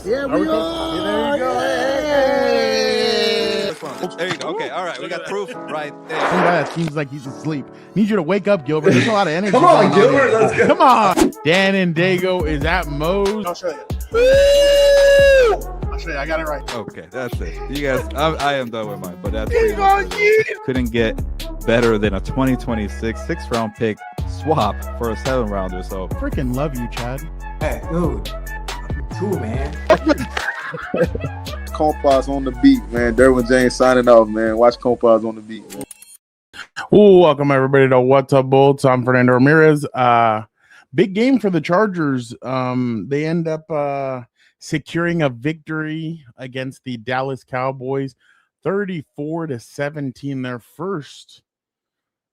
Yeah, we are. There you go. Hey. There you go. Okay, all right. We got proof right there. Some guy that seems like he's asleep. Need you to wake up, Gilbert. There's a lot of energy. Come on, going Gilbert. here. Let's go. Come on. Dan and Dago is at Moe's. I'll show you. I'll show you. I got it right. Okay, that's it. You guys, I am done with mine, but that's pretty much it. Couldn't get better than a 2026 6th-round pick swap for a 7th-rounder. So Freaking love you, Chad. Hey, dude. Cool, man. Compas on the beat, man. Derwin James signing off, man. Watch Compas on the beat, man. Ooh, welcome everybody to What's Up Bolts. I'm Fernando Ramirez. Big game for the Chargers. They end up securing a victory against the Dallas Cowboys, 34-17, their first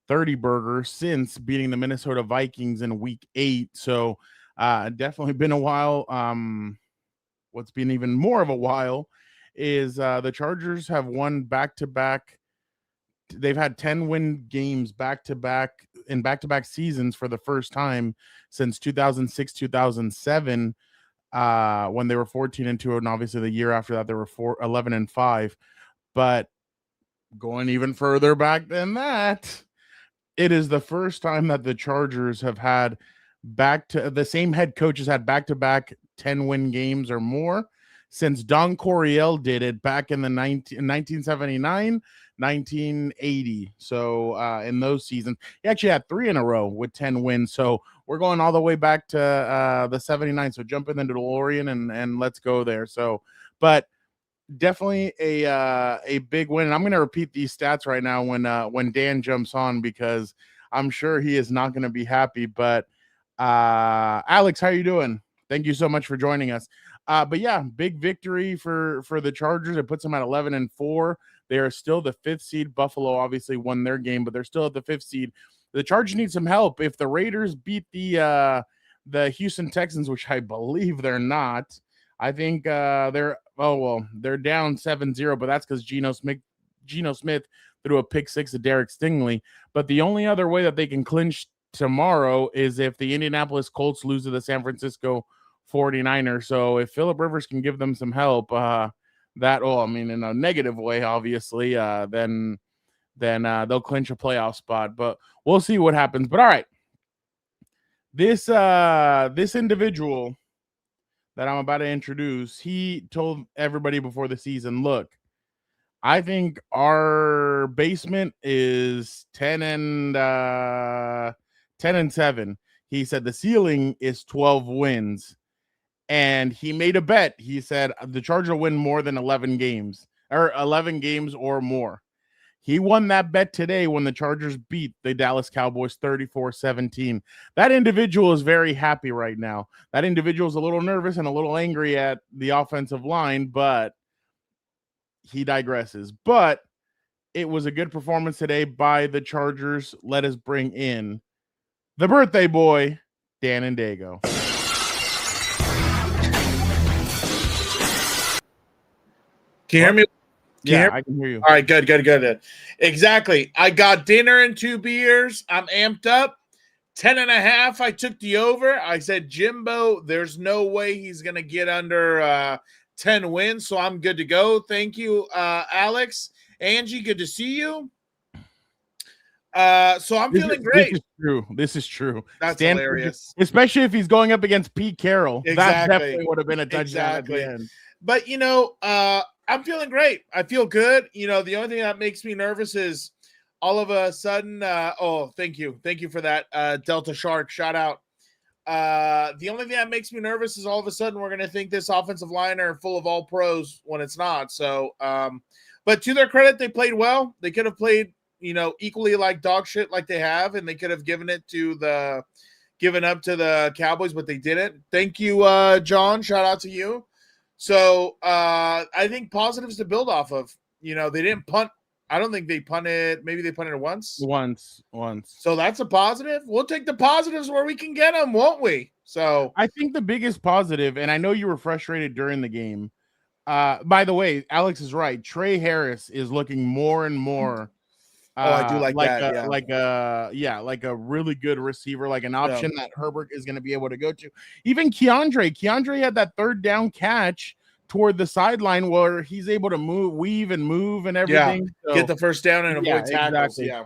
30-burger since beating the Minnesota Vikings in Week 8. So definitely been a while. What's been even more of a while is the Chargers have won back-to-back. They've had 10-win games back-to-back in back-to-back seasons for the first time since 2006-2007, when they were 14-2, and obviously the year after that they were 11-5. But going even further back than that, it is the first time that the Chargers have had the same head coach has had back-to-back 10-win games or more since Don Coryell did it back in the 1979, 1980. So in those seasons, he actually had 3 in a row with 10 wins. So we're going all the way back to the 79. So jump in the DeLorean and let's go there. So, but definitely a big win. And I'm going to repeat these stats right now when Dan jumps on, because I'm sure he is not going to be happy. But Alex, how are you doing? Thank you so much for joining us. But yeah, big victory for the Chargers. It puts them at 11-4. They are still the 5th seed. Buffalo obviously won their game, but they're still at the 5th seed. The Chargers need some help. If the Raiders beat the Houston Texans, which I believe they're not, I think they're down 7-0, but that's because Geno Smith threw a pick 6 to Derek Stingley. But the only other way that they can clinch tomorrow is if the Indianapolis Colts lose to the San Francisco 49ers. So if Phillip Rivers can give them some help, in a negative way, obviously, then they'll clinch a playoff spot. But we'll see what happens. But all right, this individual that I'm about to introduce, he told everybody before the season, look, I think our basement is 10-7. He said the ceiling is 12 wins. And he made a bet. He said the Chargers will win more than 11 games or more. He won that bet today when the Chargers beat the Dallas Cowboys 34-17. That individual is very happy right now. That individual is a little nervous and a little angry at the offensive line, but he digresses. But it was a good performance today by the Chargers. Let us bring in the birthday boy, Dan and Dago. Can you hear me? I can hear you. All right, good. Exactly. I got dinner and 2 beers. I'm amped up. 10.5. I took the over. I said, Jimbo, there's no way he's going to get under 10 wins, so I'm good to go. Thank you, Alex. Angie, good to see you. So I'm feeling great. This is true. That's hilarious. Especially if he's going up against Pete Carroll. Exactly. That definitely would have been a touchdown at the end. But, I'm feeling great. I feel good. The only thing that makes me nervous is all of a sudden, thank you. Thank you for that, Delta Shark. Shout out. The only thing that makes me nervous is all of a sudden we're going to think this offensive line are full of all pros when it's not. So, but to their credit, they played well. They could have played, equally like dog shit like they have, and they could have given up to the Cowboys, but they didn't. Thank you, John. Shout out to you. So I think positives to build off of. They didn't punt. I don't think they punted. Maybe they punted once. Once. So that's a positive. We'll take the positives where we can get them, won't we? So I think the biggest positive, and I know you were frustrated during the game. By the way, Alex is right. Trey Harris is looking more and more. I do like that. Like a really good receiver, like an option that Herbert is going to be able to go to. Even Keandre had that 3rd down catch toward the sideline where he's able to weave and move and everything. So, get the first down and avoid tackles. Exactly. Yeah.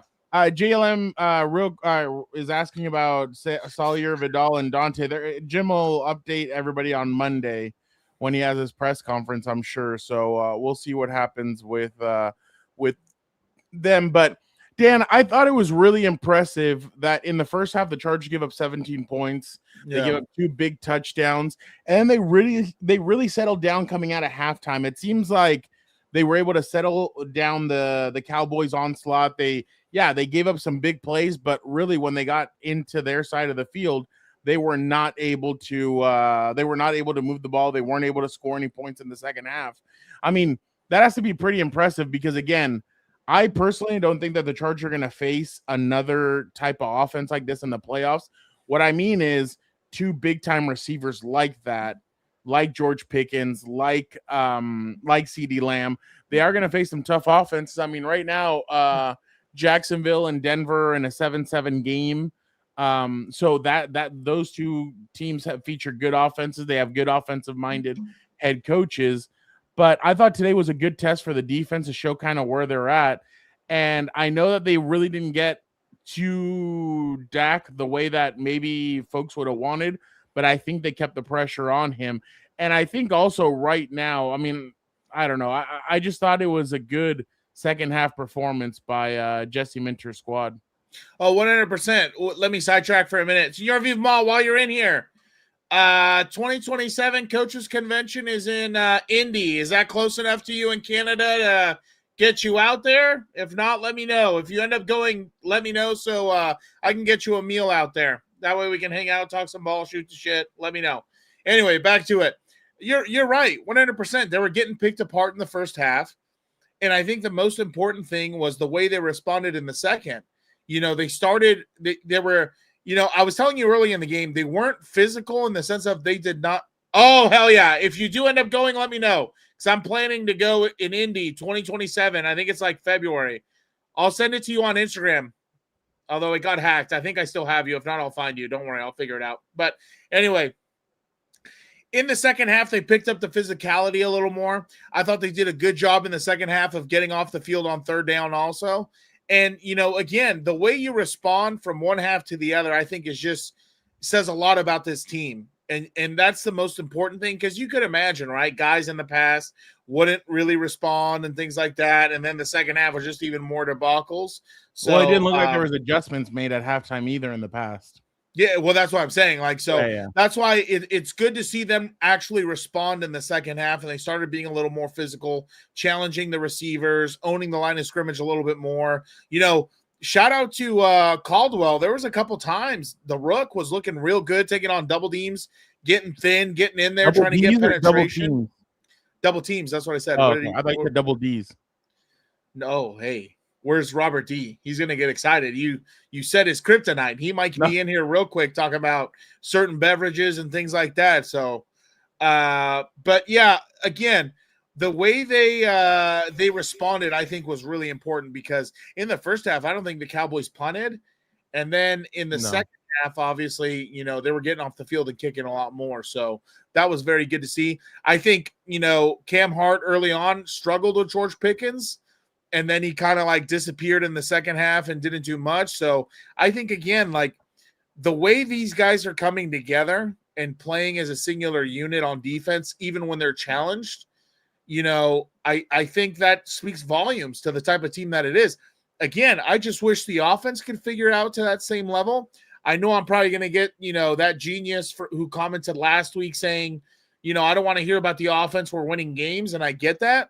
JLM is asking about Salier, Vidal, and Dante. Jim will update everybody on Monday when he has his press conference, I'm sure. So we'll see what happens with them. But Dan, I thought it was really impressive that in the first half the Chargers give up 17 points. They give up 2 big touchdowns, and they really settled down coming out of halftime. It seems like they were able to settle down the Cowboys onslaught. They gave up some big plays, but really when they got into their side of the field, they were not able to move the ball. They weren't able to score any points in the second half. I mean, that has to be pretty impressive because, again, I personally don't think that the Chargers are going to face another type of offense like this in the playoffs. What I mean is 2 big-time receivers like that, like George Pickens, like CeeDee Lamb. They are going to face some tough offenses. I mean, right now, Jacksonville and Denver in a 7-7 game. So that those 2 teams have featured good offenses. They have good offensive-minded head coaches. But I thought today was a good test for the defense to show kind of where they're at. And I know that they really didn't get to Dak the way that maybe folks would have wanted, but I think they kept the pressure on him. And I think also right now, I mean, I don't know. I just thought it was a good second half performance by Jesse Minter's squad. Oh, 100%. Let me sidetrack for a minute. Senor Vivma, while you're in here, 2027 Coaches Convention is in Indy. Is that close enough to you in Canada to get you out there? If not, let me know. If you end up going, let me know so I can get you a meal out there. That way we can hang out, talk some ball, shoot the shit. Let me know. Anyway, back to it. You're right, 100%. They were getting picked apart in the first half, and I think the most important thing was the way they responded in the second. You know, they were – you know, I was telling you early in the game, they weren't physical in the sense of they did not. Oh, hell yeah. If you do end up going, let me know. Because I'm planning to go in Indy 2027. I think it's like February. I'll send it to you on Instagram. Although it got hacked. I think I still have you. If not, I'll find you. Don't worry. I'll figure it out. But anyway, in the second half, they picked up the physicality a little more. I thought they did a good job in the second half of getting off the field on third down also. And, you know, again, the way you respond from one half to the other, I think is just says a lot about this team. And that's the most important thing because you could imagine, right? Guys in the past wouldn't really respond and things like that. And then the second half was just even more debacles. So, well, it didn't look like there was adjustments made at halftime either in the past. Yeah, well, that's what I'm saying. Like, so That's why it's good to see them actually respond in the second half, and they started being a little more physical, challenging the receivers, owning the line of scrimmage a little bit more. You know, shout out to Caldwell. There was a couple times the Rook was looking real good, taking on double teams, getting thin, getting in there, trying to get penetration. Double teams. That's what I said. Oh, I thought you said double Ds. No, hey. Where's Robert D? He's going to get excited. You said his kryptonite. He might be in here real quick talking about certain beverages and things like that. So, but yeah, again, the way they responded, I think, was really important because in the first half, I don't think the Cowboys punted, and then in the second half, obviously, you know, they were getting off the field and kicking a lot more. So that was very good to see. I think, you know, Cam Hart early on struggled with George Pickens. And then he kind of like disappeared in the second half and didn't do much. So I think, again, like the way these guys are coming together and playing as a singular unit on defense, even when they're challenged, you know, I think that speaks volumes to the type of team that it is. Again, I just wish the offense could figure it out to that same level. I know I'm probably going to get, you know, that genius who commented last week saying, you know, I don't want to hear about the offense. We're winning games. And I get that.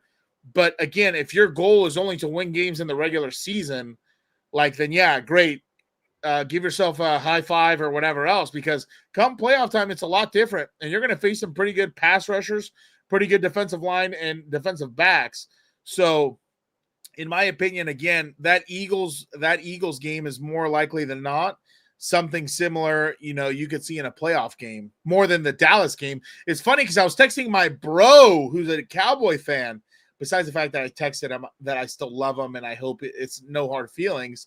But again, if your goal is only to win games in the regular season, like, then yeah, great. Give yourself a high five or whatever else, because come playoff time, it's a lot different. And you're going to face some pretty good pass rushers, pretty good defensive line and defensive backs. So in my opinion, again, that Eagles game is more likely than not something similar, you know, you could see in a playoff game more than the Dallas game. It's funny because I was texting my bro who's a Cowboy fan. Besides the fact that I texted him that I still love him and I hope it's no hard feelings.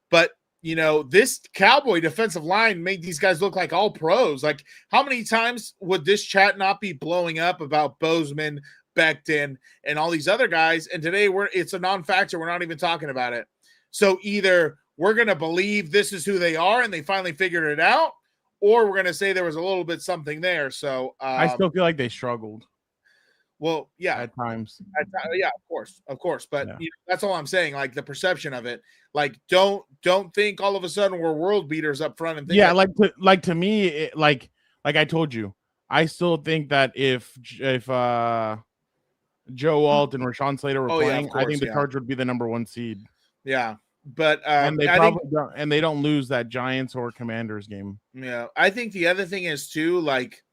But this Cowboy defensive line made these guys look like all pros. Like, how many times would this chat not be blowing up about Bozeman, Becton, and all these other guys? And today it's a non-factor. We're not even talking about it. So either we're going to believe this is who they are and they finally figured it out, or we're going to say there was a little bit something there. So I still feel like they struggled. Well, yeah, at times. Yeah, of course. But that's all I'm saying. Like the perception of it. Like don't think all of a sudden we're world beaters up front and think to me, like I told you, I still think that if Joe Alt and Rashawn Slater were playing, I think the Chargers would be the number 1 seed. Yeah, but and they don't lose that Giants or Commanders game. Yeah, I think the other thing is too, like,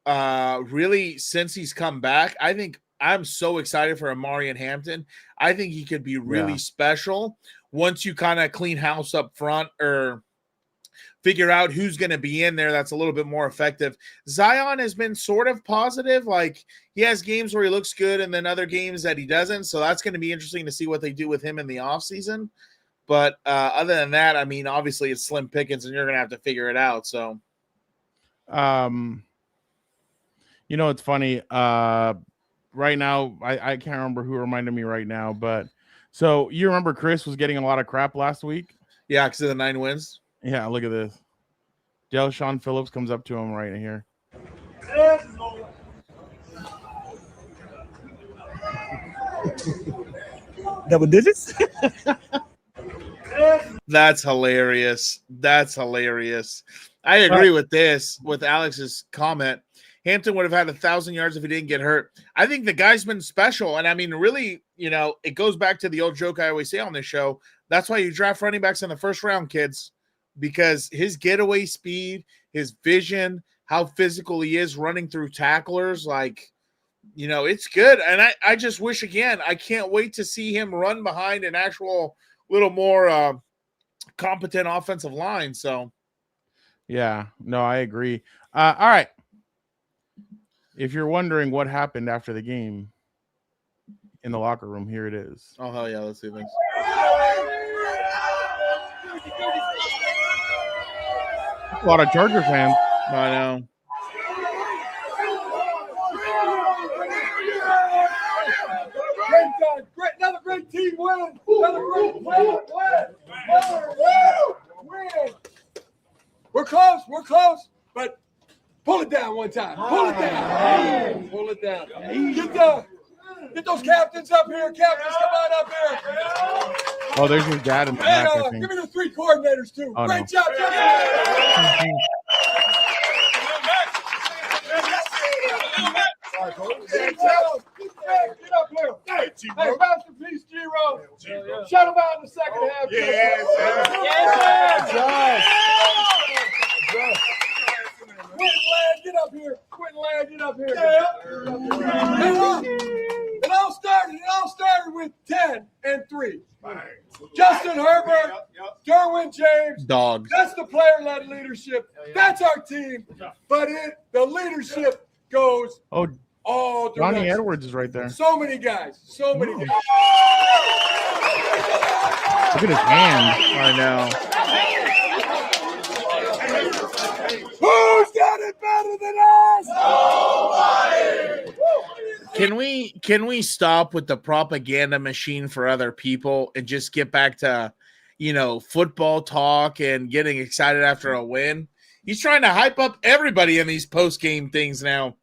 really since he's come back, I think I'm so excited for Omarion Hampton. I think he could be really special once you kind of clean house up front or figure out who's going to be in there that's a little bit more effective. Zion has been sort of positive. Like, he has games where he looks good and then other games that he doesn't. So that's going to be interesting to see what they do with him in the offseason. But other than that, I mean, obviously it's slim pickings and you're going to have to figure it out. So, it's funny. Right now, I can't remember who reminded me right now, but so you remember Chris was getting a lot of crap last week? Yeah, because of the 9 wins. Yeah, look at this. Del'Shawn Phillips comes up to him right here. Double digits? That's hilarious. I agree with Alex's comment. Hampton would have had 1,000 yards if he didn't get hurt. I think the guy's been special. And I mean, really, it goes back to the old joke I always say on this show. That's why you draft running backs in the first round, kids, because his getaway speed, his vision, how physical he is running through tacklers, like, it's good. And I just wish, again, I can't wait to see him run behind an actual little more competent offensive line. So, yeah, no, I agree. All right. If you're wondering what happened after the game in the locker room, here it is. Oh, hell yeah. Let's see this. A lot of Charger fans. I know. Another great team win. Another great win. We're close, but pull it down one time. Pull it down. Get those captains up here. Captains, come on up here. Oh, there's your dad in the back, I think. Give me the 3 coordinators, too. Oh, great no. job, Justin. Get up here. Hey, masterpiece, G-Roll. Shut him out in the second half. Yes, Quentin Ladd, get up here. It all started with 10-3. Justin Herbert, Derwin James. Dogs. That's the player-led leadership. That's our team. But the leadership goes all directions. Johnny Edwards is right there. So many guys. Look at his hand. I know. Who's got it better than us? Nobody. Can we stop with the propaganda machine for other people and just get back to, football talk and getting excited after a win? He's trying to hype up everybody in these post-game things now.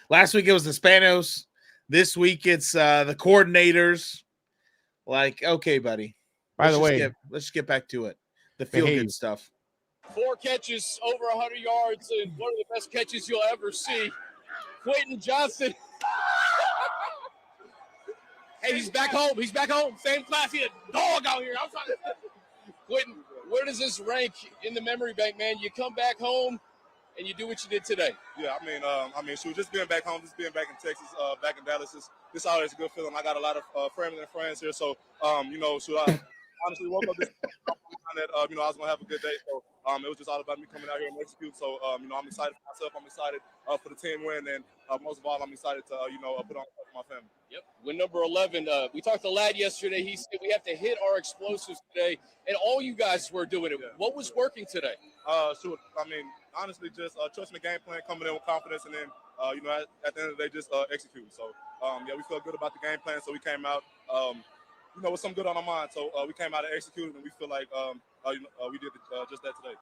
Last week it was the Spanos. This week it's the coordinators. Like, okay, buddy. By the way, let's get back to it. The feel-good stuff. 4 catches over 100 yards and one of the best catches you'll ever see. Quentin Johnson. Hey, he's back home. Same class. He's a dog out here. Quentin, where does this rank in the memory bank, man? You come back home and you do what you did today. Yeah, so just being back home, just being back in Texas, back in Dallas, this always a good feeling. I got a lot of family and friends here, so I honestly woke up this that I was gonna have a good day. So it was just all about me coming out here and execute. So I'm excited for myself. I'm excited for the team win, and most of all, I'm excited to put on for my family. Yep. Win number 11. We talked to Ladd yesterday. He said we have to hit our explosives today, and all you guys were doing it. Yeah. What was working today? Honestly, just trusting the game plan, coming in with confidence, and then at the end of the day, just execute. So we feel good about the game plan. So we came out. With some good on our mind. So we came out and executed, and we feel like we did just that today.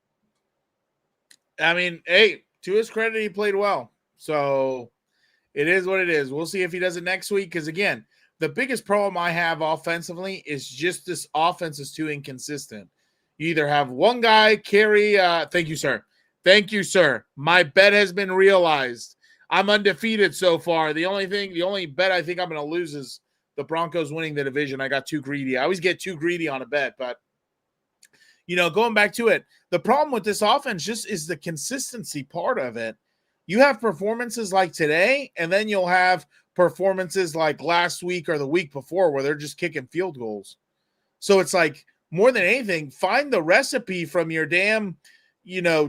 I mean, hey, to his credit, he played well. So it is what it is. We'll see if he does it next week. Because, again, the biggest problem I have offensively is just this offense is too inconsistent. You either have one guy carry thank you, sir. Thank you, sir. My bet has been realized. I'm undefeated so far. The only bet I think I'm going to lose is the Broncos winning the division. I got too greedy. I always get too greedy on a bet, but going back to it, the problem with this offense just is the consistency part of it. You have performances like today, and then you'll have performances like last week or the week before where they're just kicking field goals. So it's like, more than anything, find the recipe from your damn,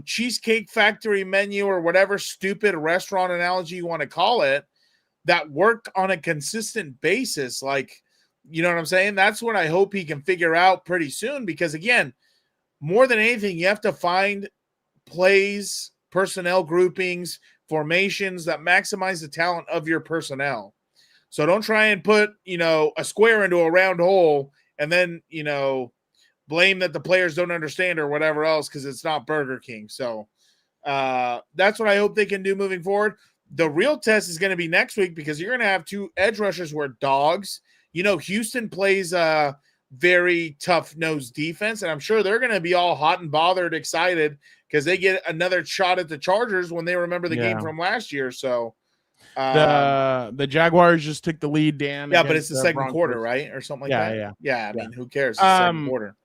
Cheesecake Factory menu or whatever stupid restaurant analogy you want to call it, that work on a consistent basis. Like, you know what I'm saying? That's what I hope he can figure out pretty soon, because again, more than anything, you have to find plays, personnel groupings, formations that maximize the talent of your personnel. So don't try and put, a square into a round hole and then, blame that the players don't understand or whatever else, because it's not Burger King. So that's what I hope they can do moving forward. The real test is going to be next week, because you're going to have two edge rushers who are dogs. Houston plays a very tough-nosed defense, and I'm sure they're going to be all hot and bothered, excited, because they get another shot at the Chargers when they remember the game from last year. So the Jaguars just took the lead, Dan. Yeah, but it's the second quarter, right? Or something like that? Yeah, I mean, who cares? It's the second quarter.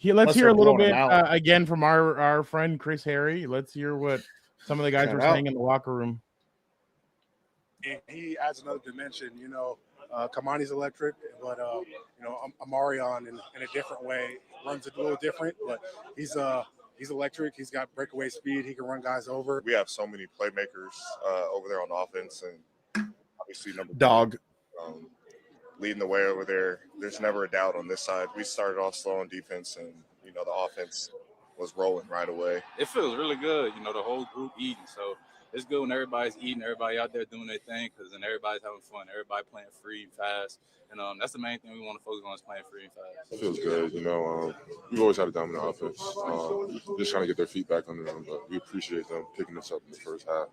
Let's hear a little bit again from our friend Chris Harry. Let's hear what some of the guys were saying in the locker room. And he adds another dimension. Kamani's electric, but Omarion in a different way runs a little different, but he's electric. He's got breakaway speed. He can run guys over. We have so many playmakers over there on offense, and obviously dog leading the way over there. There's never a doubt on this side. We started off slow on defense, and the offense was rolling right away. It feels really good, the whole group eating. So it's good when everybody's eating, everybody out there doing their thing, because then everybody's having fun, everybody playing free and fast. And that's the main thing we want to focus on, is playing free and fast. It feels good. We've always had a dominant offense. Just trying to get their feet back under them, but we appreciate them picking us up in the first half,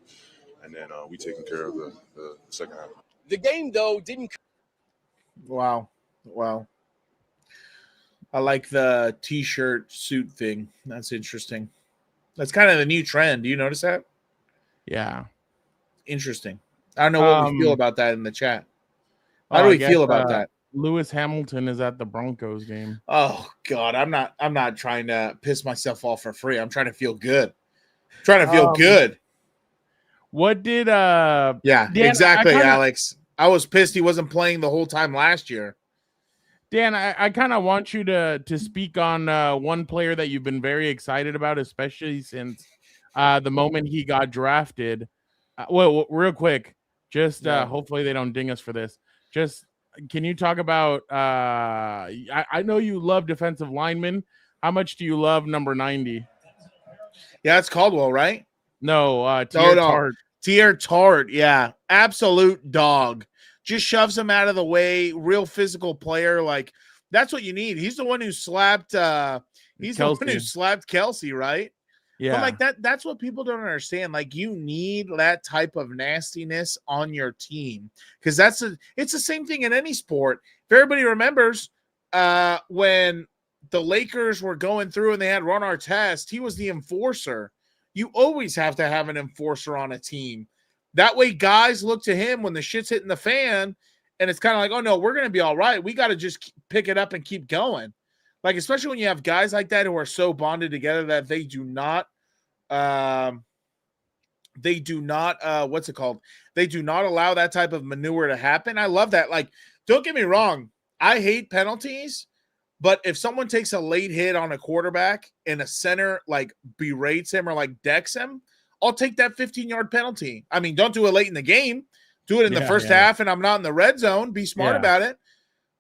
and then we taking care of the second half. The game, though, didn't. Wow. I like the T-shirt suit thing. That's interesting. That's kind of the new trend. Do you notice that? Yeah. Interesting. I don't know what we feel about that in the chat. How do we feel about that? Lewis Hamilton is at the Broncos game. Oh God, I'm not trying to piss myself off for free. I'm trying to feel good. Good. What did Dan, exactly, Alex. I was pissed he wasn't playing the whole time last year. Dan, I kind of want you to speak on one player that you've been very excited about, especially since the moment he got drafted. Well, real quick, just hopefully they don't ding us for this. Just can you talk about? I know you love defensive linemen. How much do you love number 90? Yeah, it's Caldwell, right? No, Tart. Tier Tart, yeah, absolute dog. Just shoves him out of the way. Real physical player, like that's what you need. He's the one who slapped. He's Kelsey. The one who slapped Kelsey, right? Yeah, but like that's what people don't understand. Like you need that type of nastiness on your team, because it's the same thing in any sport. If everybody remembers, when the Lakers were going through and they had Ron Artest, he was the enforcer. You always have to have an enforcer on a team. That way guys look to him when the shit's hitting the fan, and it's kind of like, oh, no, we're going to be all right. We got to just pick it up and keep going. Like, especially when you have guys like that who are so bonded together that they do not what's it called? They do not allow that type of manure to happen. I love that. Like, don't get me wrong. I hate penalties, But if someone takes a late hit on a quarterback and a center like berates him or like decks him, I'll take that 15-yard penalty. I mean, don't do it late in the game. Do it in the first half and I'm not in the red zone. Be smart about it.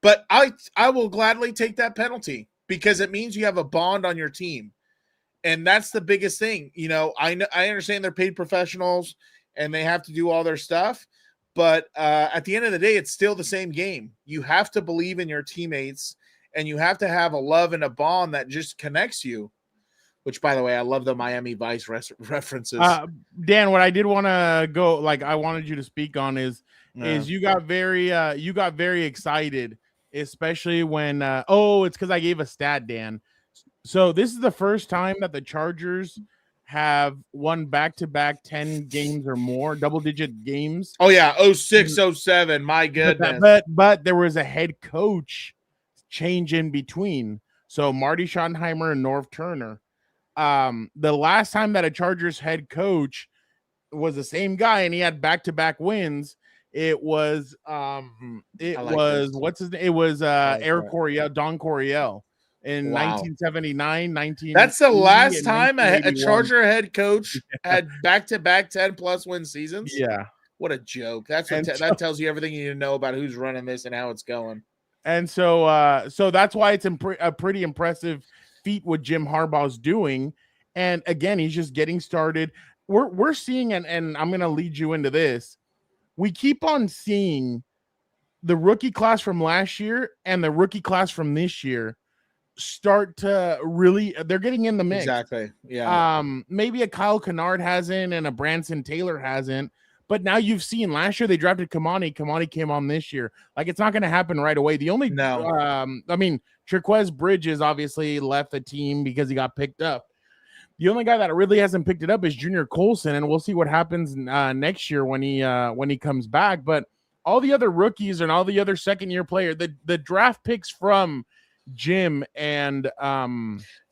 But I will gladly take that penalty because it means you have a bond on your team. And that's the biggest thing. You know, I understand they're paid professionals and they have to do all their stuff. But at the end of the day, it's still the same game. You have to believe in your teammates and you have to have a love and a bond that just connects you. Which, by the way, I love the Miami Vice references. Dan, what I did want to go, like, I wanted you to speak on is you got very excited, especially when it's because I gave a stat, Dan. So this is the first time that the Chargers have won back-to-back 10 games or more, double-digit games. Oh yeah, 06, 07. My goodness. But there was a head coach change in between. So Marty Schottenheimer and Norv Turner. The last time that a Chargers head coach was the same guy and he had back-to-back wins, it was what's his name? It was Eric Coryell, Don Coryell in 1979, 19. That's the last time a Charger head coach had back-to-back 10+ win seasons. Yeah. What a joke. That's what that tells you everything you need to know about who's running this and how it's going. And so that's why it's a pretty impressive feat what Jim Harbaugh's doing. And again, he's just getting started. We're seeing, and I'm going to lead you into this. We keep on seeing the rookie class from last year and the rookie class from this year start to really, they're getting in the mix. Exactly. Yeah. Maybe a Kyle Kennard hasn't and a Branson Taylor hasn't, but now you've seen last year they drafted Kamani. Kamani came on this year. Like, it's not going to happen right away. The only, I mean, Triquez Bridges obviously left the team because he got picked up. The only guy that really hasn't picked it up is Junior Colson, and we'll see what happens next year when he comes back. But all the other rookies and all the other second-year players, the draft picks from Jim and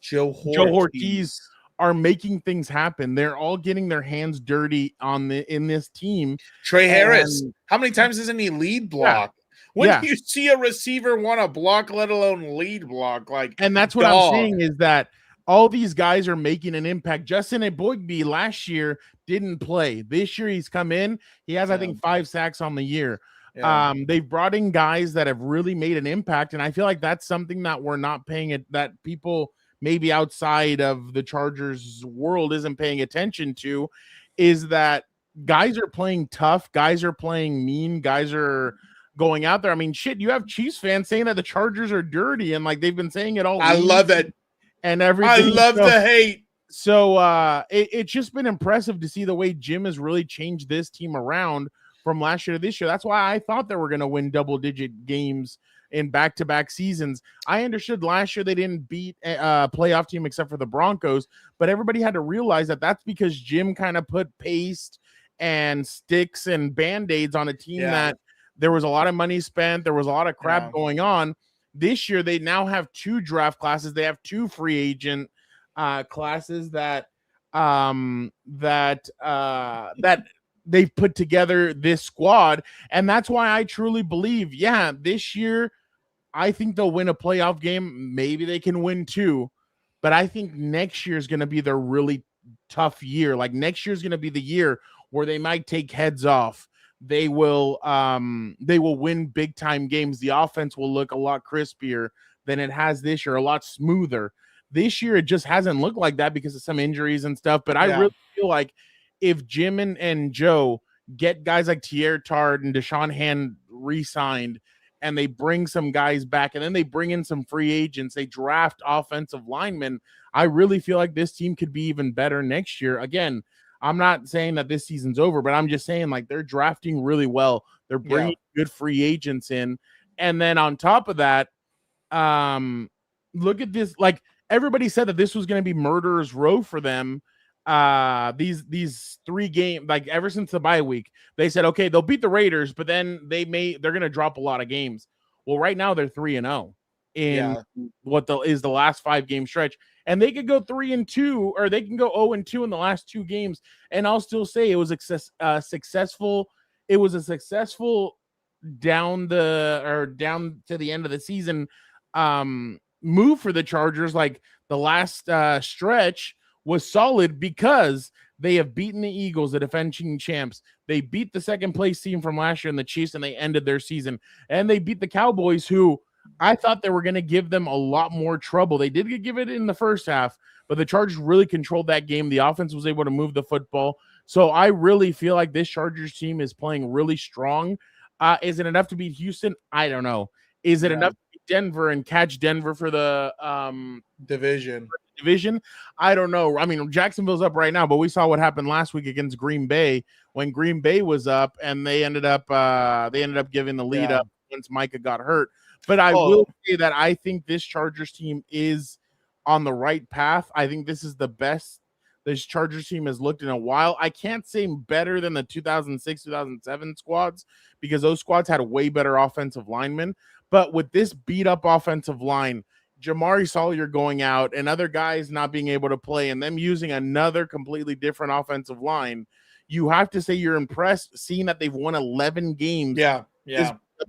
Joe Ortiz are making things happen. They're all getting their hands dirty in this team. Trey Harris, how many times isn't he lead block? When do you see a receiver want to block, let alone lead block? And that's what I'm saying is that all these guys are making an impact. Justin Eboigbe last year didn't play. This year he's come in. He has, I think, 5 sacks on the year. Yeah. They've brought in guys that have really made an impact, and I feel like that's something that we're not paying it, that people maybe outside of the Chargers world isn't paying attention to, is that guys are playing tough, guys are playing mean, guys are going out there. I mean, shit, you have Chiefs fans saying that the Chargers are dirty, and like they've been saying it all. I love it. And everything. I love the hate. So it's just been impressive to see the way Jim has really changed this team around from last year to this year. That's why I thought they were going to win double-digit games in back-to-back seasons. I understood last year they didn't beat a playoff team except for the Broncos, but everybody had to realize that that's because Jim kind of put paste and sticks and Band-Aids on a team that there was a lot of money spent. There was a lot of crap going on. This year, they now have 2 draft classes. They have 2 free agent classes that they've put together this squad. And that's why I truly believe, this year, I think they'll win a playoff game. Maybe they can win 2. But I think next year is going to be their really tough year. Like, next year is going to be the year where they might take heads off. They will win big time games. The offense will look a lot crispier than it has this year, a lot smoother. This year, it just hasn't looked like that because of some injuries and stuff. But I really feel like if Jim and Joe get guys like Tier Tard and Deshaun Hand re-signed, and they bring some guys back, and then they bring in some free agents, they draft offensive linemen, I really feel like this team could be even better next year. Again, I'm not saying that this season's over, but I'm just saying, like, they're drafting really well. They're bringing good free agents in. And then on top of that, look at this. Like, everybody said that this was going to be murderer's row for them. These 3 games, like, ever since the bye week, they said, okay, they'll beat the Raiders, but then they're going to drop a lot of games. Well, right now they're 3-0 in what is the last 5 game stretch. And they could go 3-2, or they can go 0-2 in the last 2 games. And I'll still say it was successful. It was a successful down to the end of the season move for the Chargers, like the last stretch, was solid because they have beaten the Eagles, the defending champs. They beat the second place team from last year in the Chiefs, and they ended their season. And they beat the Cowboys, who I thought they were going to give them a lot more trouble. They did give it in the first half, but the Chargers really controlled that game. The offense was able to move the football. So I really feel like this Chargers team is playing really strong. Is it enough to beat Houston? I don't know. Is it enough to beat Denver and catch Denver for the division? I don't know. I mean, Jacksonville's up right now, but we saw what happened last week against Green Bay when Green Bay was up, and they ended up giving the lead up once Micah got hurt. But I will say that I think this Chargers team is on the right path. I think this is the best this Chargers team has looked in a while. I can't say better than the 2006, 2007 squads because those squads had way better offensive linemen. But with this beat-up offensive line, Jamari Sawyer going out and other guys not being able to play and them using another completely different offensive line, you have to say you're impressed seeing that they've won 11 games. Yeah.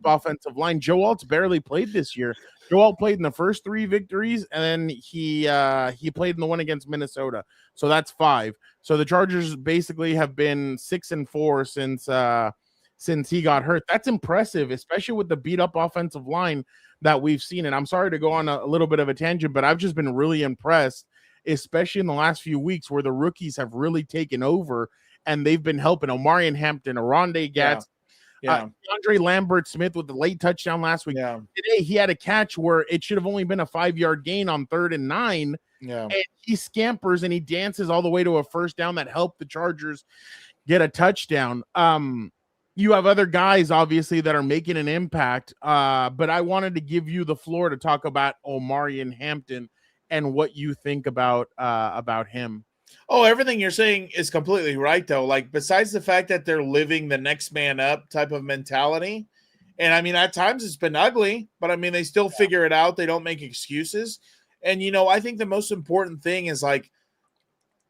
Offensive line. Joe Alt's barely played this year. Joe Alt played in the first 3 victories, and then he played in the one against Minnesota. So that's 5. So the Chargers basically have been 6-4 since he got hurt. That's impressive, especially with the beat up offensive line that we've seen. And I'm sorry to go on a little bit of a tangent, but I've just been really impressed, especially in the last few weeks where the rookies have really taken over and they've been helping. Omarion Hampton, Aronde Gatz, Andre Lambert-Smith with the late touchdown last week. Today he had a catch where it should have only been a 5-yard gain on 3rd and 9. And he scampers and he dances all the way to a first down that helped the Chargers get a touchdown. You have other guys obviously that are making an impact, but I wanted to give you the floor to talk about Omarion Hampton and what you think about him. Oh, everything you're saying is completely right, though. Like, besides the fact that they're living the next man up type of mentality, and I mean, at times it's been ugly, but I mean, they still figure it out. They don't make excuses. And, I think the most important thing is like,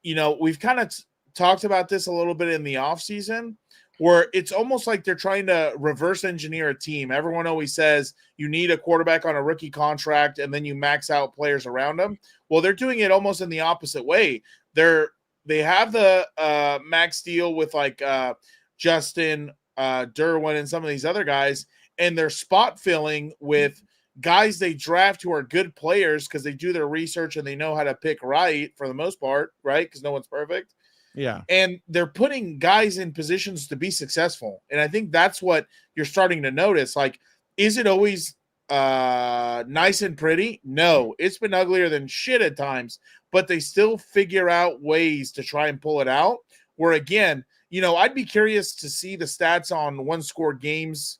we've kind of talked about this a little bit in the offseason, where it's almost like they're trying to reverse engineer a team. Everyone always says you need a quarterback on a rookie contract and then you max out players around them. Well, they're doing it almost in the opposite way. They have the max deal with like Justin Derwin and some of these other guys, and they're spot filling with guys they draft who are good players because they do their research and they know how to pick right for the most part, right? Because no one's perfect. Yeah. And they're putting guys in positions to be successful. And I think that's what you're starting to notice. Like, is it always nice and pretty? No, it's been uglier than shit at times, but they still figure out ways to try and pull it out. Where again, I'd be curious to see the stats on one-score games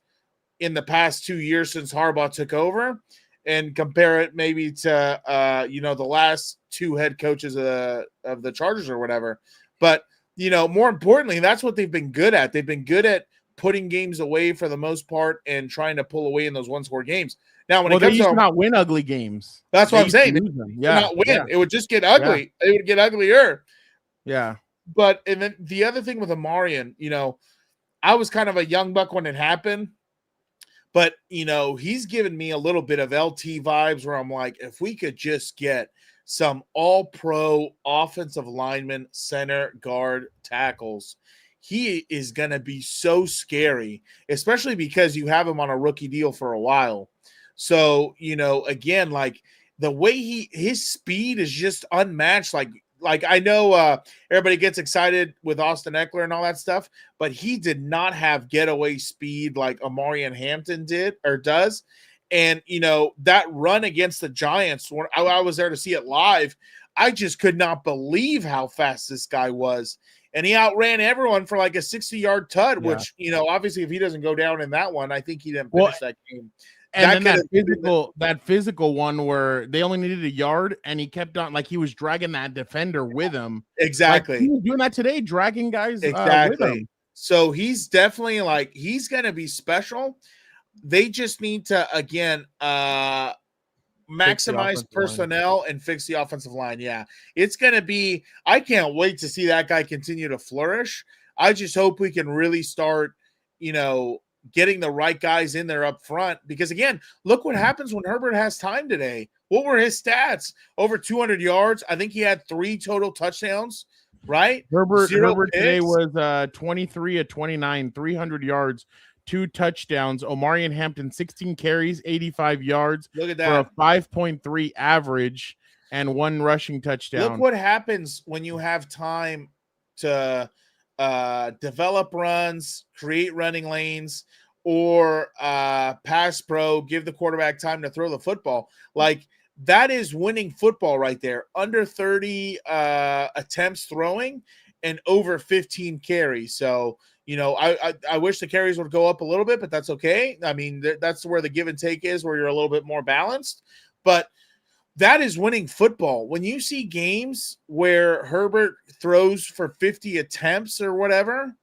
in the past 2 years since Harbaugh took over and compare it maybe to, the last 2 head coaches of the Chargers or whatever. But, more importantly, that's what they've been good at. They've been good at putting games away for the most part and trying to pull away in those one-score games. Now, when it comes they used to not win ugly games. That's what I'm saying. Not win. Yeah. It would just get ugly. Yeah. It would get uglier. Yeah. But and then the other thing with Omarion, I was kind of a young buck when it happened. But, he's given me a little bit of LT vibes where I'm like, if we could just get some all-pro offensive linemen, center, guard, tackles, he is going to be so scary, especially because you have him on a rookie deal for a while. So, again, like the way his speed is just unmatched. Like I know everybody gets excited with Austin Eckler and all that stuff, but he did not have getaway speed like Omarion Hampton did or does. And, that run against the Giants, when I was there to see it live, I just could not believe how fast this guy was. And he outran everyone for like a 60-yard tud, which, obviously if he doesn't go down in that one, I think he didn't finish that game. And then that physical one where they only needed a yard and he kept on, like he was dragging that defender with him. Exactly. Like he was doing that today, dragging guys with him. So he's definitely he's going to be special. They just need to, again, maximize personnel and fix the offensive line. Yeah, it's going to be – I can't wait to see that guy continue to flourish. I just hope we can really start, getting the right guys in there up front. Because again, look what happens when Herbert has time today. What were his stats? Over 200 yards. I think he had 3 total touchdowns, right? Herbert 0 today picks. was 23 of 29, 300 yards, 2 touchdowns. Omarion Hampton, 16 carries, 85 yards Look at for a that. 5.3 average and 1 rushing touchdown. Look what happens when you have time to develop runs, create running lanes, or pass pro, give the quarterback time to throw the football. Like, that is winning football right there. Under 30 attempts throwing and over 15 carries. So, you know, I wish the carries would go up a little bit, but that's okay. I mean, that's where the give and take is, where you're a little bit more balanced. But that is winning football. When you see games where Herbert throws for 50 attempts or whatever,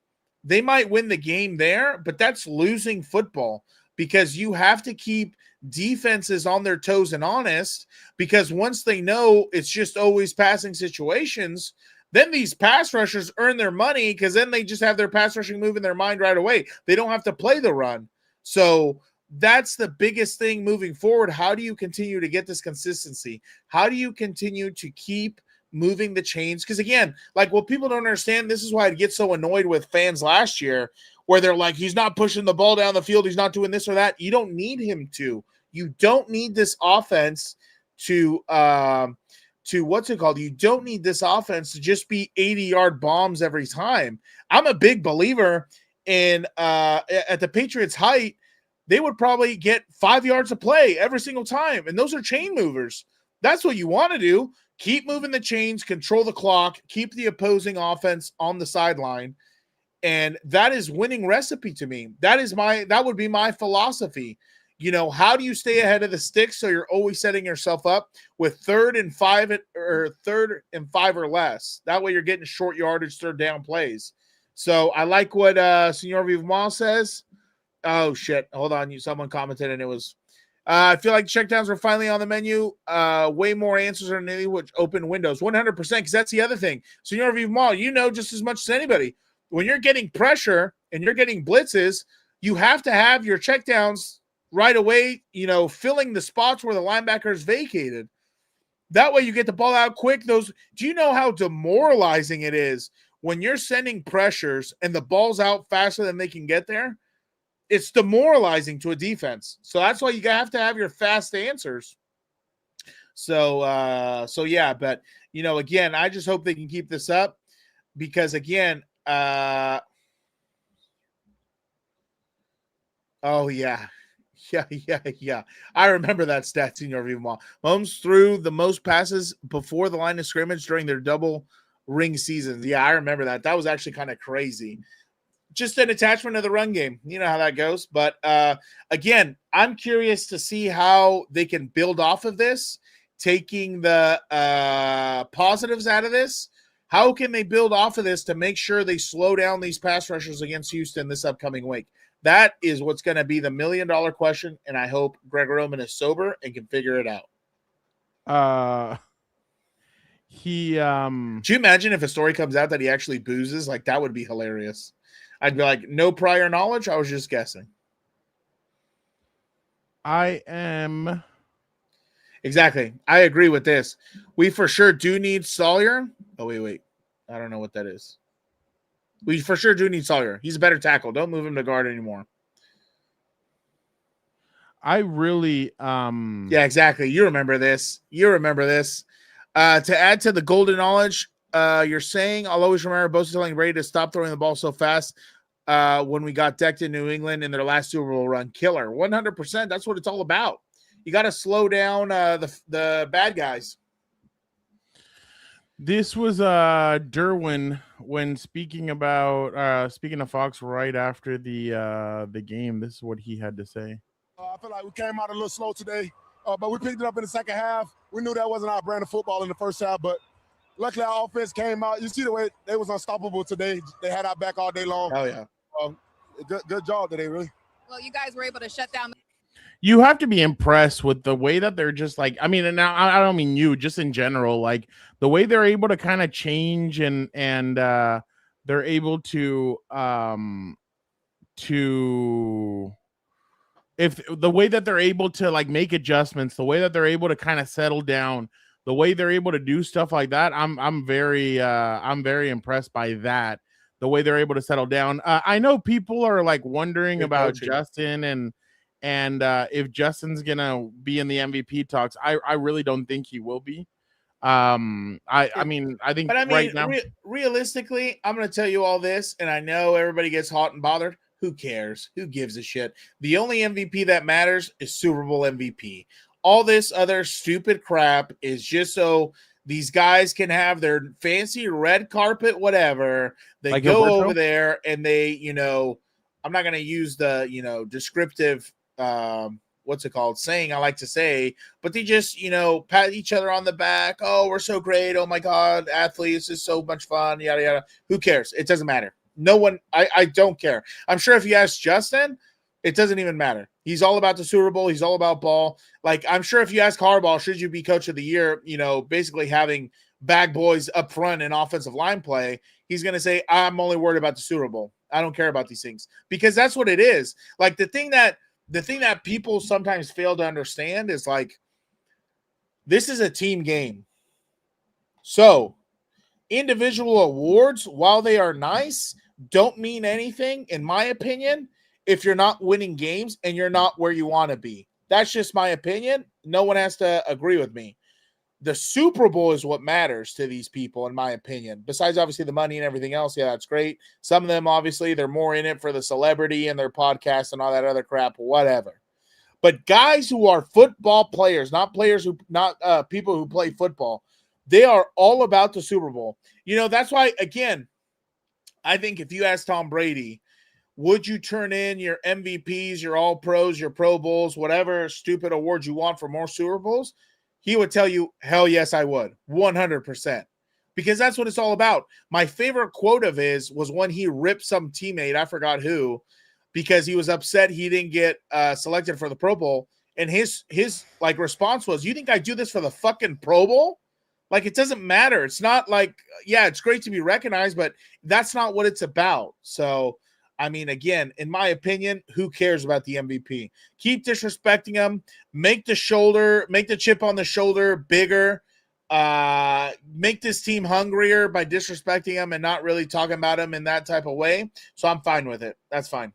they might win the game there, but that's losing football, because you have to keep defenses on their toes and honest, because once they know it's just always passing situations, then these pass rushers earn their money, because then they just have their pass rushing move in their mind right away. They don't have to play the run. So that's the biggest thing moving forward. How do you continue to get this consistency? How do you continue to keep moving the chains? Because again, like, what people don't understand, this is why I get so annoyed with fans last year, where they're like, he's not pushing the ball down the field, he's not doing this or that. You don't need him to. You don't need this offense to what's it called? You don't need this offense to just be 80-yard bombs every time. I'm a big believer in at the Patriots' height, they would probably get 5 yards of play every single time. And those are chain movers. That's what you want to do. Keep moving the chains, control the clock, keep the opposing offense on the sideline. And that is winning recipe to me. That would be my philosophy. You know, how do you stay ahead of the sticks so you're always setting yourself up with 3rd and 5 or less? That way you're getting short yardage, third down plays. So I like what Senor Vivement says. Oh, shit. Hold on. Someone commented, and it was I feel like checkdowns are finally on the menu. Way more answers are needed, which open windows. 100%, because that's the other thing. Senor Vivement, you know just as much as anybody. When you're getting pressure and you're getting blitzes, you have to have your checkdowns right away, you know, filling the spots where the linebacker is vacated. That way you get the ball out quick. Do you know how demoralizing it is when you're sending pressures and the ball's out faster than they can get there? It's demoralizing to a defense. So that's why you have to have your fast answers. So yeah, but, you know, again, I just hope they can keep this up, because again, oh yeah. Yeah. I remember that stat, Senor Vivement. Mahomes threw the most passes before the line of scrimmage during their double ring seasons. Yeah, I remember that. That was actually kind of crazy. Just an attachment of the run game. You know how that goes. But again, I'm curious to see how they can build off of this, taking the positives out of this. How can they build off of this to make sure they slow down these pass rushers against Houston this upcoming week? That is what's going to be the $1 million question, and I hope Greg Roman is sober and can figure it out. Could you imagine if a story comes out that he actually boozes? Like, that would be hilarious. I'd be like, no prior knowledge, I was just guessing. Exactly. I agree with this. We for sure do need Sawyer. Oh, wait. I don't know what that is. We for sure do need Sawyer. He's a better tackle. Don't move him to guard anymore. Yeah, exactly. You remember this. To add to the golden knowledge, you're saying, I'll always remember Bosa telling Brady to stop throwing the ball so fast when we got decked in New England in their last Super Bowl run. Killer. 100%. That's what it's all about. You got to slow down the bad guys. This was Derwin when speaking of Fox right after the game. This is what he had to say. I feel like we came out a little slow today, but we picked it up in the second half. We knew that wasn't our brand of football in the first half, but luckily our offense came out. You see the way they was unstoppable today. They had our back all day long. Oh yeah. Good job today, really. Well, you guys were able to shut down. You have to be impressed with the way that they're just like, I mean, and now I don't mean you, just in general, like the way they're able to kind of change and they're able to to if the way that they're able to like make adjustments, the way that they're able to kind of settle down, the way they're able to do stuff like that, I'm very impressed by that. The way they're able to settle down. I know people are like wondering Good about coaching. Justin and if Justin's gonna be in the MVP talks. I really don't think he will be. I mean I think right now realistically, I'm going to tell you all this, and I know everybody gets hot and bothered. Who cares? Who gives a shit? The only MVP that matters is Super Bowl MVP. All this other stupid crap is just so these guys can have their fancy red carpet, whatever. They like go Gilberto? over there and they, I'm not going to use the, descriptive, what's it called? Saying I like to say, but they just, pat each other on the back. Oh, we're so great. Oh my God, athletes is so much fun. Yada, yada. Who cares? It doesn't matter. No one, I don't care. I'm sure if you ask Justin, it doesn't even matter. He's all about the Super Bowl. He's all about ball. Like, I'm sure if you ask Harbaugh, should you be coach of the year, basically having bag boys up front in offensive line play, he's going to say, I'm only worried about the Super Bowl. I don't care about these things, because that's what it is. Like the thing that people sometimes fail to understand is like, this is a team game. So individual awards, while they are nice, don't mean anything, in my opinion, if you're not winning games and you're not where you want to be. That's just my opinion. No one has to agree with me. The Super Bowl is what matters to these people, in my opinion. Besides, obviously, the money and everything else. Yeah, that's great. Some of them, obviously, they're more in it for the celebrity and their podcast and all that other crap, whatever. But guys who are football players, not people who play football, they are all about the Super Bowl. That's why, again, I think if you ask Tom Brady, would you turn in your MVPs, your All Pros, your Pro Bowls, whatever stupid awards you want for more Super Bowls? He would tell you, hell yes, I would. 100%. Because that's what it's all about. My favorite quote of his was when he ripped some teammate, I forgot who, because he was upset he didn't get selected for the Pro Bowl. And his like response was, you think I do this for the fucking Pro Bowl? Like, it doesn't matter. It's not like, yeah, it's great to be recognized, but that's not what it's about. So, I mean, again, in my opinion, who cares about the MVP? Keep disrespecting him. Make the chip on the shoulder bigger. Make this team hungrier by disrespecting him and not really talking about him in that type of way. So I'm fine with it. That's fine.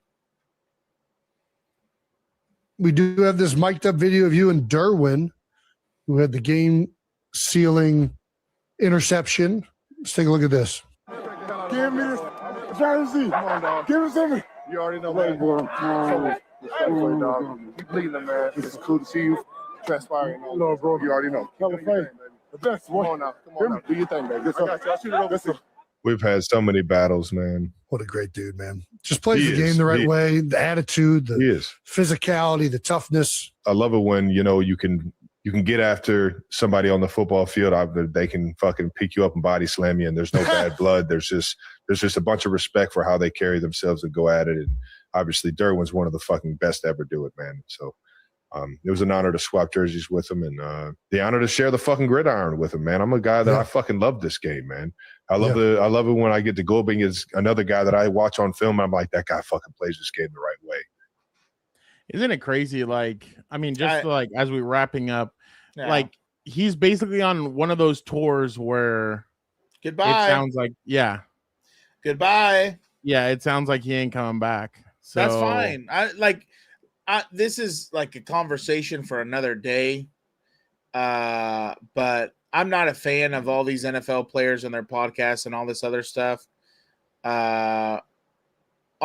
We do have this mic'd up video of you and Derwin, who had the game sealing interception. Let's take a look at this. Give me this jersey. Come on, dog. Give it to me. You already know, man. Keep leading, man. It's cool to see you transpiring. No, bro. You already know. The best. Come on now. Do your thing, man. I'll shoot it over. We've had so many battles, man. What a great dude, man. Just plays the game the right way, the attitude, the physicality, the toughness. I love it when, you can get after somebody on the football field. They can fucking pick you up and body slam you, and there's no bad blood. There's just a bunch of respect for how they carry themselves and go at it. And obviously, Derwin's one of the fucking best to ever do it, man. So it was an honor to swap jerseys with him, and the honor to share the fucking gridiron with him, man. I'm a guy that I fucking love this game, man. I love it when I get to go up against another guy that I watch on film. I'm like, that guy fucking plays this game the right way. Isn't it crazy? Like, I mean, like as we're wrapping up, like he's basically on one of those tours where goodbye. It sounds like, goodbye. Yeah, it sounds like he ain't coming back. So that's fine. This is like a conversation for another day. But I'm not a fan of all these NFL players and their podcasts and all this other stuff. Oh,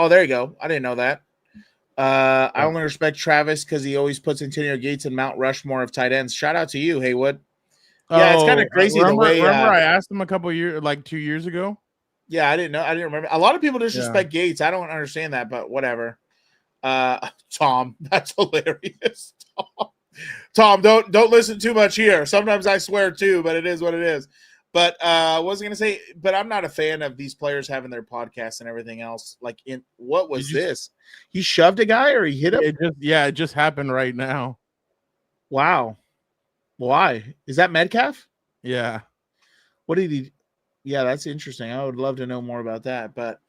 there you go. I didn't know that. I only respect Travis because he always puts Antonio Gates and Mount Rushmore of tight ends. Shout out to you, Haywood. Yeah, it's kind of crazy the way. Remember, I asked him a couple years, like 2 years ago. Yeah, I didn't know. I didn't remember. A lot of people disrespect Gates. I don't understand that, but whatever. Tom, that's hilarious. Tom, don't listen too much here. Sometimes I swear too, but it is what it is. But what was I going to say? But I'm not a fan of these players having their podcasts and everything else. Like, what was this? He shoved a guy or he hit him? It just happened right now. Wow. Why? Is that Metcalf? Yeah. What did he? Yeah, that's interesting. I would love to know more about that. But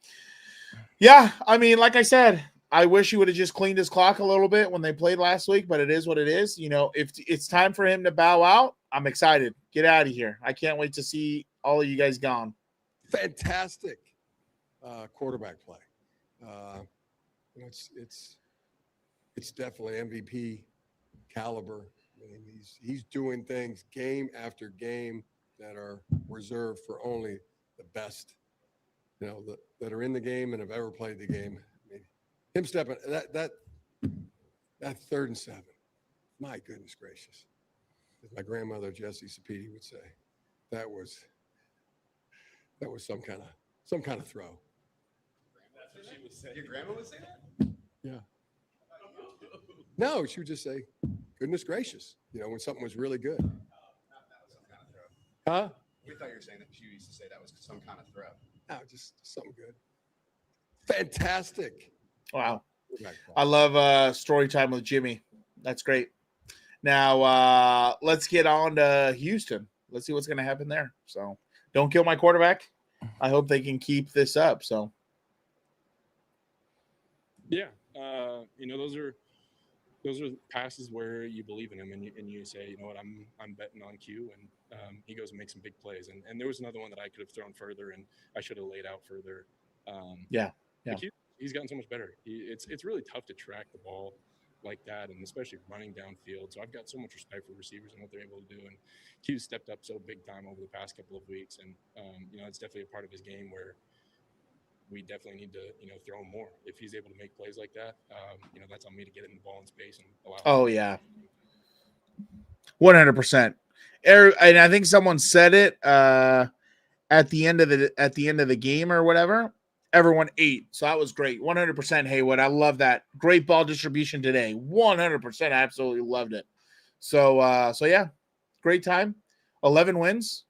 yeah, I mean, like I said, I wish he would have just cleaned his clock a little bit when they played last week, but it is what it is. You know, if it's time for him to bow out, I'm excited. Get out of here. I can't wait to see all of you guys gone. Fantastic quarterback play. It's definitely MVP caliber. I mean, he's doing things game after game that are reserved for only the best, that are in the game and have ever played the game. I mean, him stepping that 3rd and 7. My goodness gracious, as my grandmother Jessie Sapiti would say, that was some kind of throw. That's what she would say. Your grandma would say that? Yeah. No, she would just say, goodness gracious, when something was really good. Huh? We thought you were saying that she used to say that was some kind of throw. No, just something good. Fantastic. Wow. I love story time with Jimmy. That's great. Now, let's get on to Houston. Let's see what's going to happen there. So don't kill my quarterback. I hope they can keep this up. So. Yeah. Those are passes where you believe in him and you say, you know what, I'm betting on Q, and he goes and makes some big plays. And there was another one that I could have thrown further and I should have laid out further. Yeah. He's gotten so much better. It's really tough to track the ball like that, and especially running downfield. So I've got so much respect for receivers and what they're able to do. And Q's stepped up so big time over the past couple of weeks. And, it's definitely a part of his game where we definitely need to, throw him more. If he's able to make plays like that, that's on me to get him the ball in space and allow. Oh yeah, 100%. And I think someone said it at the end of the game or whatever. Everyone ate, so that was great. 100% Haywood. I love that. Great ball distribution today. 100%. Absolutely loved it. So yeah, great time. 11 wins,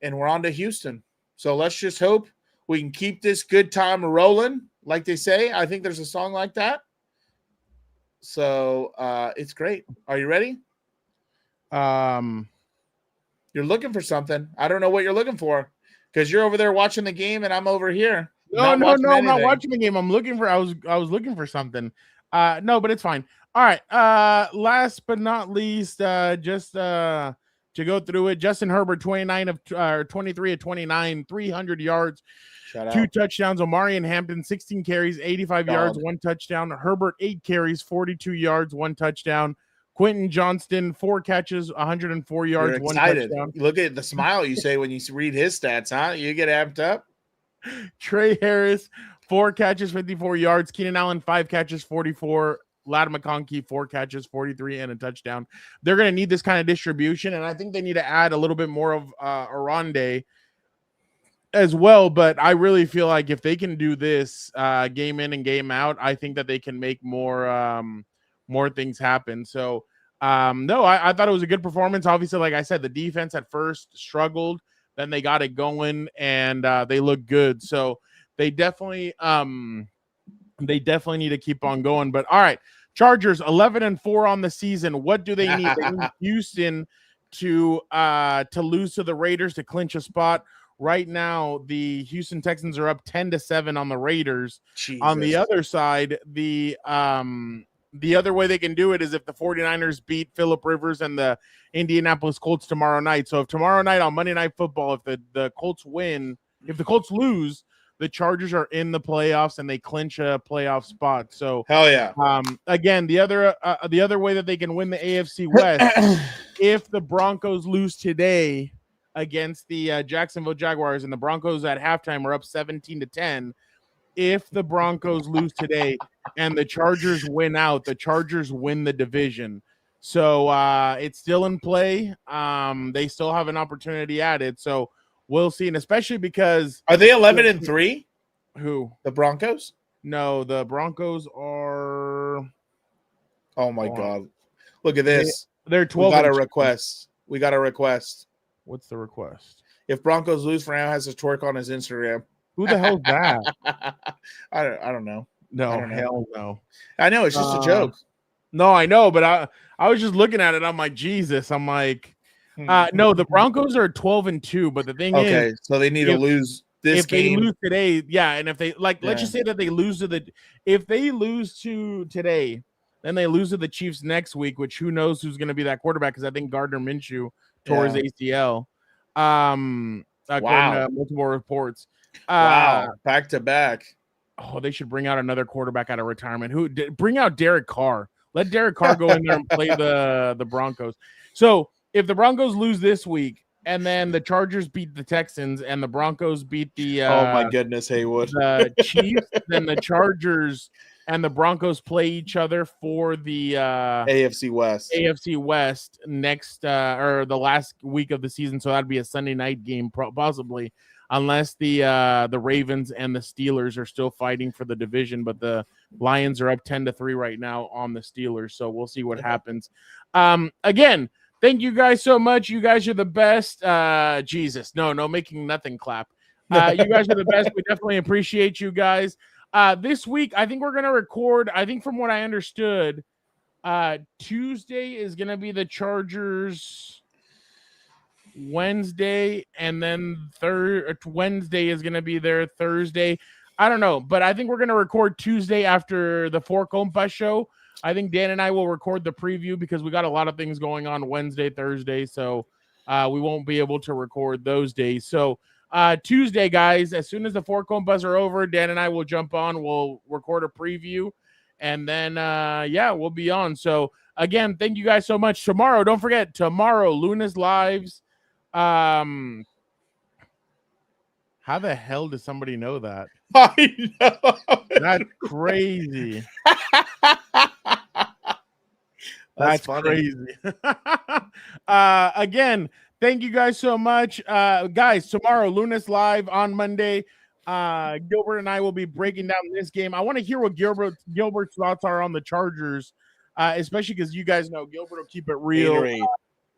and we're on to Houston. So let's just hope we can keep this good time rolling, like they say. I think there's a song like that. So it's great. Are you ready? You're looking for something. I don't know what you're looking for because you're over there watching the game and I'm over here. No, I'm not watching the game. I was looking for something. No, but it's fine. All right. Last but not least, just to go through it, Justin Herbert, 23 of 29, 300 yards, 2 touchdowns. Omarion Hampton, 16 carries, 85 yards, 1 touchdown. Herbert, 8 carries, 42 yards, 1 touchdown. Quentin Johnston, 4 catches, 104 yards, You're 1 excited. touchdown. Look at the smile you say when you read his stats, huh? You get amped up. Trey Harris, 4 catches, 54 yards. Keenan Allen, 5 catches, 44. Ladd McConkey, 4 catches, 43, and a touchdown. They're going to need this kind of distribution, and I think they need to add a little bit more of Aronde as well. But I really feel like if they can do this game in and game out, I think that they can make more things happen. So, no, I thought it was a good performance. Obviously, like I said, the defense at first struggled. Then they got it going, and they look good. So they definitely need to keep on going. But all right, Chargers 11-4 on the season. What do they need? They need Houston to lose to the Raiders to clinch a spot. Right now, the Houston Texans are up 10-7 on the Raiders. Jesus. On the other side, the other way they can do it is if the 49ers beat Phillip Rivers and the Indianapolis Colts tomorrow night. So if tomorrow night on Monday Night Football, if the Colts win, if the Colts lose, the Chargers are in the playoffs and they clinch a playoff spot. So hell yeah. Again, the other way that they can win the AFC West, if the Broncos lose today against the Jacksonville Jaguars, and the Broncos at halftime are up 17-10. If the Broncos lose today and the Chargers win out, the Chargers win the division. So it's still in play. They still have an opportunity at it. So we'll see. And especially because are they 11-3? Who? The Broncos? No, the Broncos are. Oh my God. Look at this. They're 12. We got a request. What's the request? If Broncos lose, Fernando has to twerk on his Instagram. Who the hell's that? I don't know. No, I don't know. hell no. I know it's just a joke. No, I know, but I was just looking at it. I'm like, Jesus. I'm like, no, the Broncos are 12-2, but the thing is, so they need to lose. This if they game. lose today, yeah, and if they let's Yeah. just say that they lose to if they lose to today, then they lose to the Chiefs next week, which who knows who's going to be that quarterback, because I think Gardner Minshew tore his ACL. According to multiple reports. Wow, back to back. Oh, they should bring out another quarterback out of retirement. Bring out Derek Carr. Let Derek Carr go in there and play the Broncos. So if the Broncos lose this week, and then the Chargers beat the Texans, and the Broncos beat the oh my goodness, Haywood, the Chiefs, then the Chargers and the Broncos play each other for the AFC West. AFC West next or the last week of the season. So that'd be a Sunday night game, possibly, unless the Ravens and the Steelers are still fighting for the division. But the Lions are up 10-3 right now on the Steelers, so we'll see what happens. Again, thank you guys so much. You guys are the best. Jesus, no, making nothing clap. You guys are the best. We definitely appreciate you guys. This week, I think we're going to record, I think from what I understood, Tuesday is going to be the Chargers, Wednesday, and then Wednesday is going to be their Thursday. I don't know, but I think we're going to record Tuesday after the Four Compas show. I think Dan and I will record the preview because we got a lot of things going on Wednesday, Thursday, so we won't be able to record those days. So Tuesday, guys, as soon as the Four Compas are over, Dan and I will jump on. We'll record a preview, and then, we'll be on. So, again, thank you guys so much. Tomorrow, don't forget, Luna's Lives. How the hell does somebody know that? I know. That's crazy. That's crazy. Again, thank you guys so much. Guys, tomorrow, Luna's Live on Monday. Gilbert and I will be breaking down this game. I want to hear what Gilbert's thoughts are on the Chargers, especially because you guys know Gilbert will keep it real.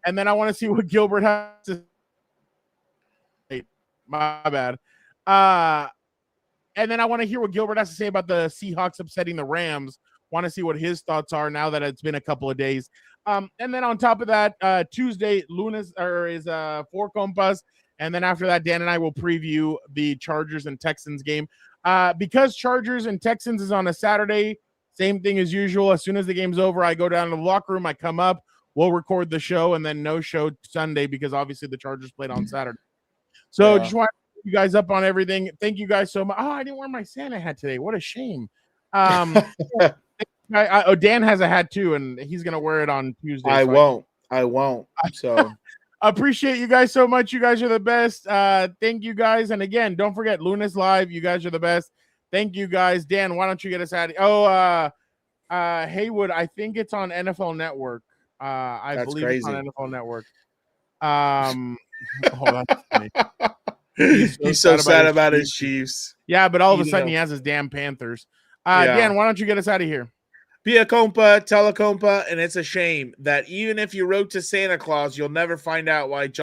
And then I want to see what Gilbert has to say. My bad. And then I want to hear what Gilbert has to say about the Seahawks upsetting the Rams. Want to see what his thoughts are now that it's been a couple of days. And then on top of that, Tuesday, Luna's is Four Compas. And then after that, Dan and I will preview the Chargers and Texans game. Because Chargers and Texans is on a Saturday, same thing as usual. As soon as the game's over, I go down to the locker room, I come up, we'll record the show, and then no show Sunday because obviously the Chargers played on Saturday. So just want to put you guys up on everything. Thank you guys so much. Oh, I didn't wear my Santa hat today. What a shame. Dan has a hat too, and he's gonna wear it on Tuesday. I won't. So appreciate you guys so much. You guys are the best. Thank you guys. And again, don't forget Luna's Live. You guys are the best. Thank you guys. Dan, why don't you get us out? Haywood, I think it's on NFL Network. I believe it's on NFL Network. That's funny. He's so sad about his Chiefs. Yeah, but all of a sudden he has his damn Panthers. Dan, why don't you get us out of here? Be a compa, tell a compa, and it's a shame that even if you wrote to Santa Claus, you'll never find out why